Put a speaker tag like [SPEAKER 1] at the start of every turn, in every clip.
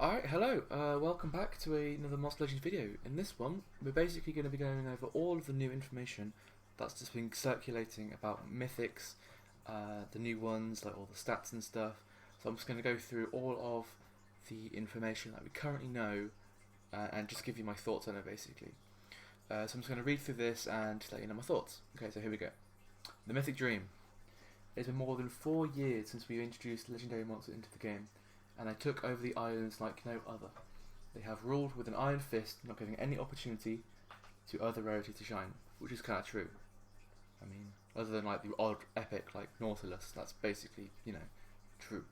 [SPEAKER 1] Alright, hello, welcome back to another Monster Legends video. In this one, we're basically going to be going over all of the new information that's just been circulating about Mythics, the new ones, like all the stats and stuff. So I'm just going to go through all of the information that we currently know and just give you my thoughts on it basically. So I'm just going to read through this and let you know my thoughts. Okay, so here we go. The Mythic Dream. It's been more than 4 years since we introduced legendary monsters into the game, and they took over the islands like no other. They have ruled with an iron fist, not giving any opportunity to other Rarity to shine, which is kind of true. I mean, other than like the odd epic like Nautilus, that's basically, true.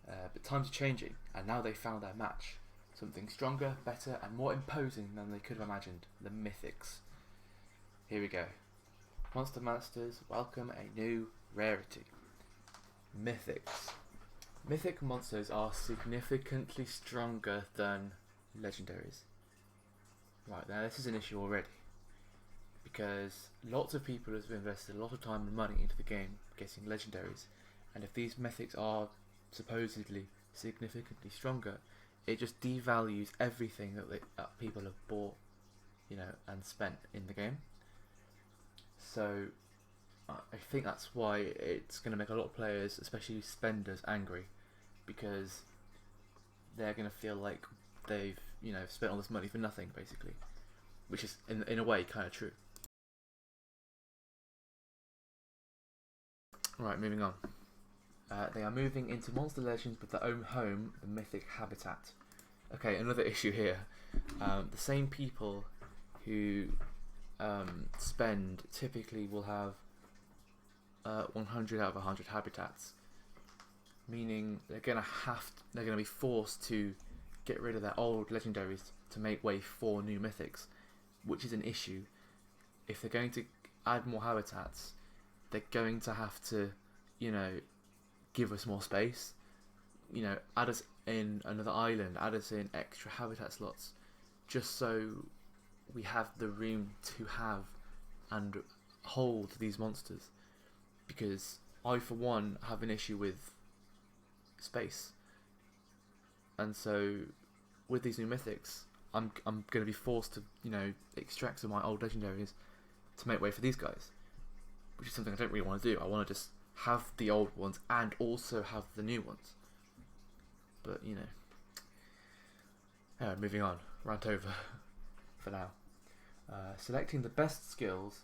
[SPEAKER 1] But times are changing, and now they found their match. Something stronger, better, and more imposing than they could have imagined. The Mythics. Here we go. Monster Masters welcome a new Rarity. Mythics. Mythic monsters are significantly stronger than legendaries. Right, now this is an issue already, because lots of people have invested a lot of time and money into the game getting legendaries, and if these mythics are supposedly significantly stronger, it just devalues everything that people have bought, and spent in the game. So I think that's why it's going to make a lot of players, especially spenders, angry, because they're going to feel like they've spent all this money for nothing basically, which is in a way kind of true. Right, moving on. They are moving into Monster Legends with their own home, the Mythic Habitat. Okay, another issue here. The same people who spend typically will have 100 out of 100 habitats, meaning they're gonna be forced to get rid of their old legendaries to make way for new mythics, which is an issue. If they're going to add more habitats, they're going to have to, give us more space. Add us in another island, add us in extra habitat slots, just so we have the room to have and hold these monsters. Because I, for one, have an issue with space, and so with these new mythics, I'm going to be forced to extract some of my old legendaries to make way for these guys, which is something I don't really want to do. I want to just have the old ones and also have the new ones. But moving on, rant over for now. Selecting the best skills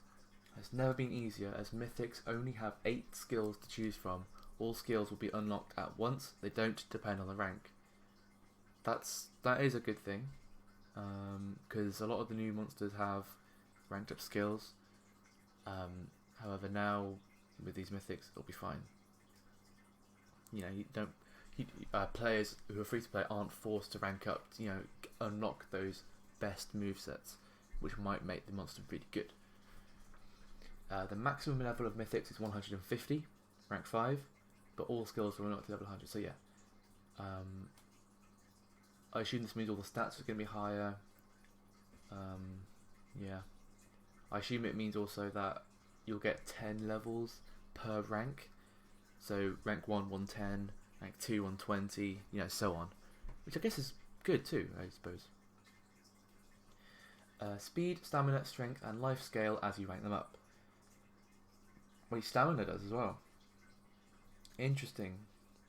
[SPEAKER 1] has never been easier, as Mythics only have 8 skills to choose from. All skills will be unlocked at once. They don't depend on the rank. That is a good thing, because a lot of the new monsters have ranked up skills. However, now with these Mythics, it'll be fine. Players who are free to play aren't forced to rank up. Unlock those best movesets, which might make the monster really good. The maximum level of Mythics is 150, rank 5, but all skills will unlock to level 100, so yeah. I assume this means all the stats are going to be higher. Yeah. I assume it means also that you'll get 10 levels per rank. So rank 1, 110, rank 2, 120, so on. Which I guess is good too, I suppose. Speed, stamina, strength, and life scale as you rank them up. Wait, stamina does as well. Interesting.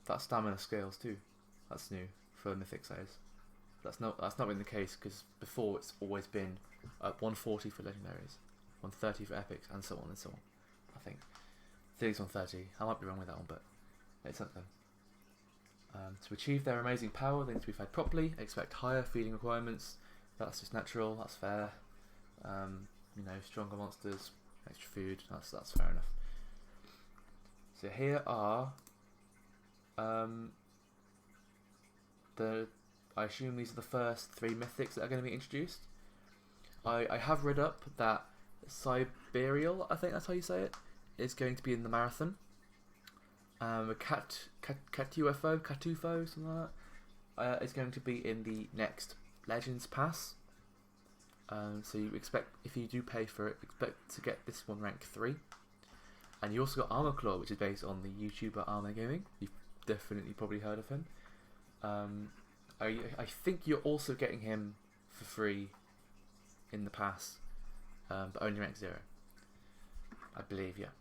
[SPEAKER 1] That stamina scales too. That's new for Mythics, that is. That's not been the case, because before it's always been 140 for legendaries, 130 for epics, and so on and so on. I think it's 130. I might be wrong with that one, but it's something. To achieve their amazing power, they need to be fed properly. Expect higher feeding requiremements. That's just natural. That's fair. Stronger monsters, extra food. That's fair enough. So here are I assume these are the first 3 mythics that are going to be introduced. I have read up that Siberial, I think that's how you say it, is going to be in the marathon. Catufo, something like that, is going to be in the next Legends Pass. So you expect, if you do pay for it, expect to get this one rank 3. And you also got Armor Claw, which is based on the YouTuber Armor Gaming. You've definitely probably heard of him. I think you're also getting him for free in the pass, but only rank 0. I believe, yeah.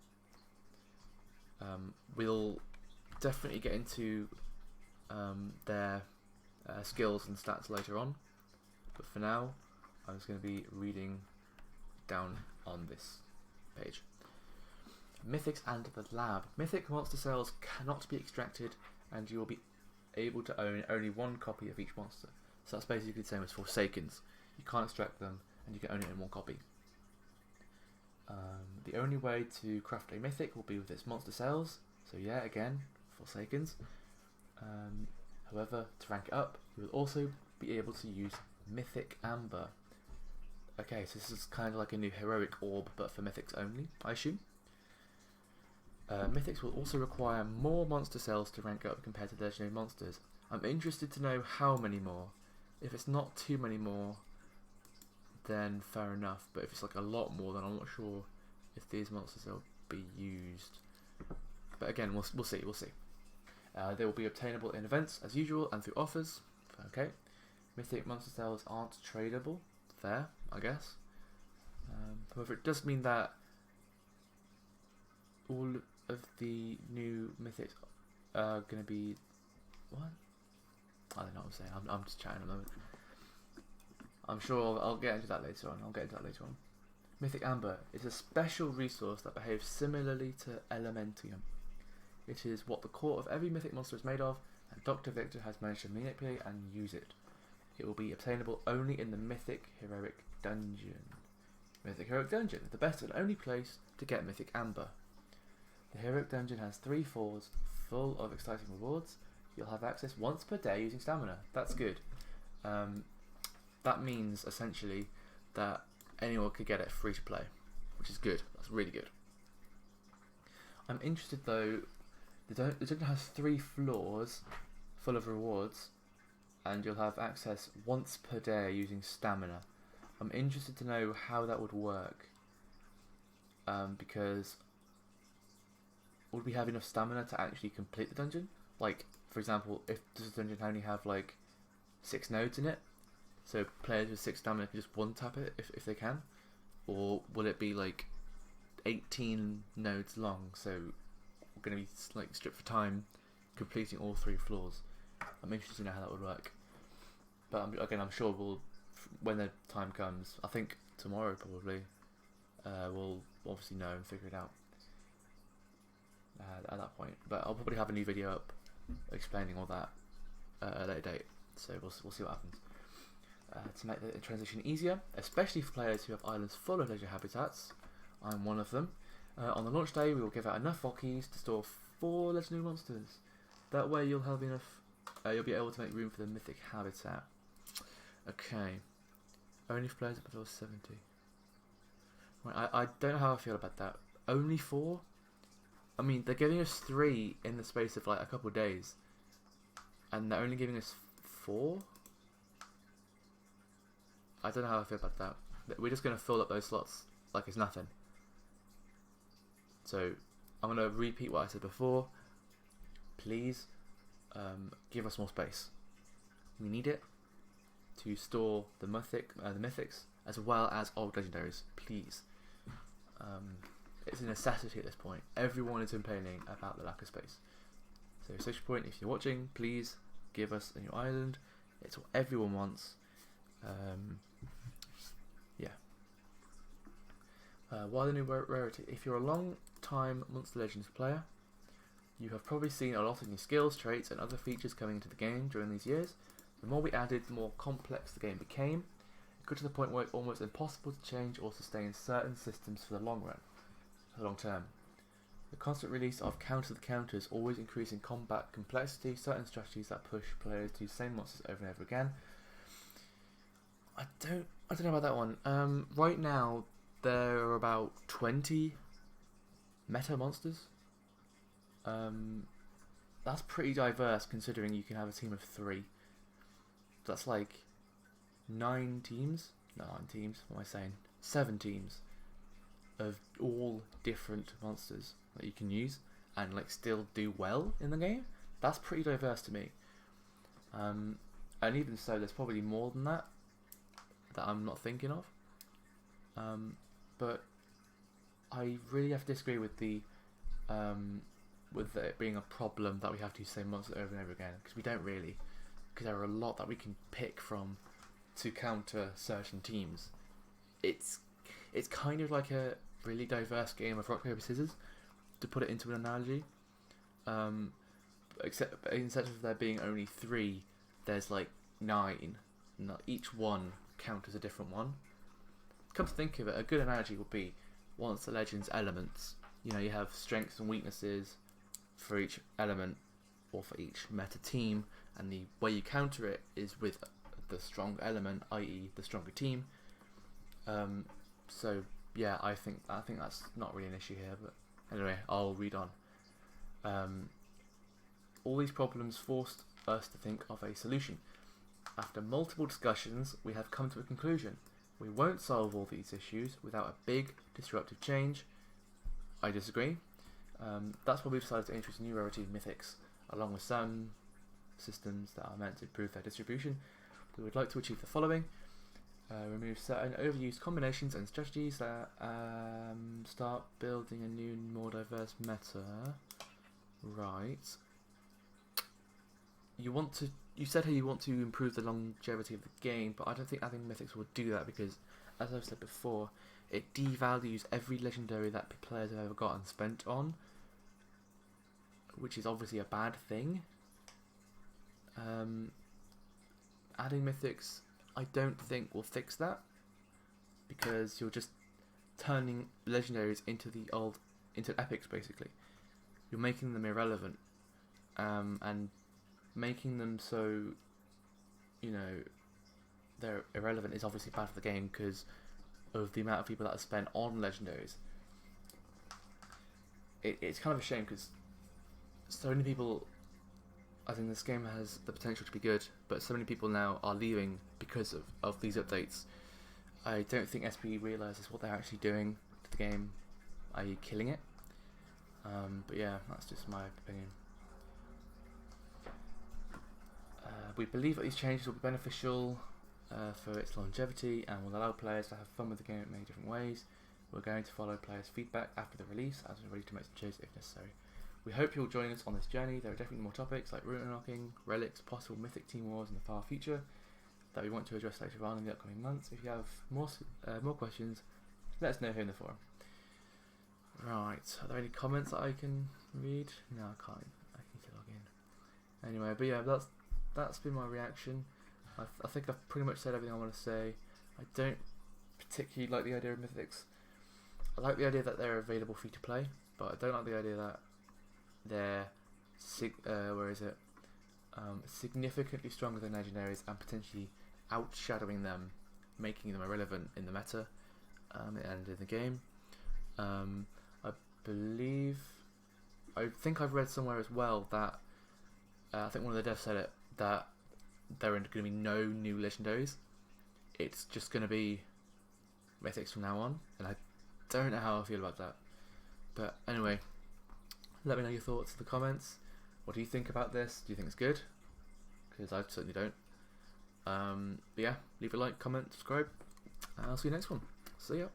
[SPEAKER 1] We'll definitely get into their skills and stats later on, but for now I'm just going to be reading down on this page. Mythics and the lab. Mythic monster cells cannot be extracted, and you will be able to own only 1 copy of each monster. So that's basically the same as Forsakens. You can't extract them, and you can only own 1 copy. The only way to craft a mythic will be with its monster cells. So yeah, again, Forsakens. However, to rank it up, you will also be able to use Mythic Amber. Okay, so this is kind of like a new heroic orb, but for mythics only, I assume. Mythics will also require more monster cells to rank up compared to legendary monsters. I'm interested to know how many more. If it's not too many more, then fair enough. But if it's like a lot more, then I'm not sure if these monsters will be used. But again, we'll see. They will be obtainable in events as usual and through offers. Okay. Mythic monster cells aren't tradable. Fair, I guess. However, it does mean that all of the new mythics are going to be... What? I don't know what I'm saying. I'm just chatting at the moment. I'm sure I'll get into that later on. Mythic Amber is a special resource that behaves similarly to Elementium. It is what the core of every mythic monster is made of, and Dr. Victor has managed to manipulate and use it. It will be obtainable only in the Mythic Heroic Dungeon. Mythic Heroic Dungeon, the best and only place to get Mythic Amber. The Heroic Dungeon has 3 floors full of exciting rewards. You'll have access once per day using stamina. That's good. That means essentially that anyone could get it free to play, which is good. That's really good. I'm interested though. The dungeon has 3 floors full of rewards, and you'll have access once per day using stamina. I'm interested to know how that would work, because would we have enough stamina to actually complete the dungeon? Like, for example, if does the dungeon only have like 6 nodes in it, so players with 6 stamina can just one-tap it if they can? Or will it be like 18 nodes long, so we're going to be like stripped for time completing all 3 floors? I'm interested to know how that would work. But again, I'm sure we'll, when the time comes, I think tomorrow probably, we'll obviously know and figure it out at that point. But I'll probably have a new video up explaining all that at a later date, so we'll see what happens. To make the transition easier, especially for players who have islands full of leisure habitats, I'm one of them. On the launch day, we will give out enough vault keys to store 4 legendary monsters. That way, you'll have enough. You'll be able to make room for the mythic habitat. Okay, only for players up until 70. Right, I don't know how I feel about that. Only 4? I mean, they're giving us 3 in the space of like a couple of days, and they're only giving us 4. I don't know how I feel about that. We're just going to fill up those slots like it's nothing. So I'm going to repeat what I said before. Please give us more space. We need it to store the mythics as well as old legendaries. Please. It's a necessity at this point. Everyone is complaining about the lack of space. So Social Point, if you're watching, please give us a new island. It's what everyone wants. Yeah. Why the new Rarity? If you're a long-time Monster Legends player, you have probably seen a lot of new skills, traits, and other features coming into the game during these years. The more we added, the more complex the game became. It got to the point where it's almost impossible to change or sustain certain systems for the long term. The constant release of counter the counters, always increasing combat complexity, certain strategies that push players to use the same monsters over and over again. I don't know about that one. Right now there are about 20 meta monsters. That's pretty diverse considering you can have a team of 3. That's like 9 teams. No, 9 teams. What am I saying? 7 teams of all different monsters that you can use and like still do well in the game. That's pretty diverse to me. and even so, there's probably more than that I'm not thinking of. But I really have to disagree with with it being a problem that we have to use the same monsters over and over again, because we don't really, because there are a lot that we can pick from to counter certain teams. It's kind of like a really diverse game of rock paper scissors, to put it into an analogy. Except instead of there being only 3, there's like 9, and each one counters a different one. Come to think of it, a good analogy would be once the Legends elements. You know, you have strengths and weaknesses for each element or for each meta team, and the way you counter it is with the stronger element, i.e. the stronger team. So yeah, I think that's not really an issue here, but anyway, I'll read on. All these problems forced us to think of a solution. After multiple discussions, we have come to a conclusion. We won't solve all these issues without a big disruptive change. I disagree. That's why we decided to introduce a new rarity of Mythics, along with some systems that are meant to improve their distribution. We would like to achieve the following. Remove certain overused combinations and strategies that start building a new, more diverse meta. Right. You said how you want to improve the longevity of the game, but I think Mythics will do that, because, as I've said before, it devalues every legendary that players have ever got and spent on, which is obviously a bad thing. Adding Mythics, I don't think will fix that, because you're just turning legendaries into epics basically. You're making them irrelevant, and making them so, you know, they're irrelevant is obviously bad for the game because of the amount of people that are spent on legendaries. It's kind of a shame because so many people, I think this game has the potential to be good, but so many people now are leaving because of these updates. I don't think SP realises what they're actually doing to the game, i.e. killing it. But yeah, that's just my opinion. We believe that these changes will be beneficial for its longevity and will allow players to have fun with the game in many different ways. We're going to follow players' feedback after the release as we're ready to make some changes if necessary. We hope you'll join us on this journey. There are definitely more topics like route unlocking, relics, possible mythic team wars in the far future that we want to address later on in the upcoming months. If you have more questions, let us know here in the forum. Right, are there any comments that I can read? No, I can't. I need to log in. Anyway, but yeah, that's been my reaction. I think I've pretty much said everything I want to say. I don't particularly like the idea of Mythics. I like the idea that they're available free to play, but I don't like the idea that they're significantly stronger than legendaries and potentially outshadowing them, making them irrelevant in the meta and in the game. I think I've read somewhere as well that I think one of the devs said it, that there are going to be no new legendaries. It's just going to be Mythics from now on, and I don't know how I feel about that. But anyway, let me know your thoughts in the comments. What do you think about this? Do you think it's good? Because I certainly don't. But yeah, leave a like, comment, subscribe, and I'll see you next one. See ya.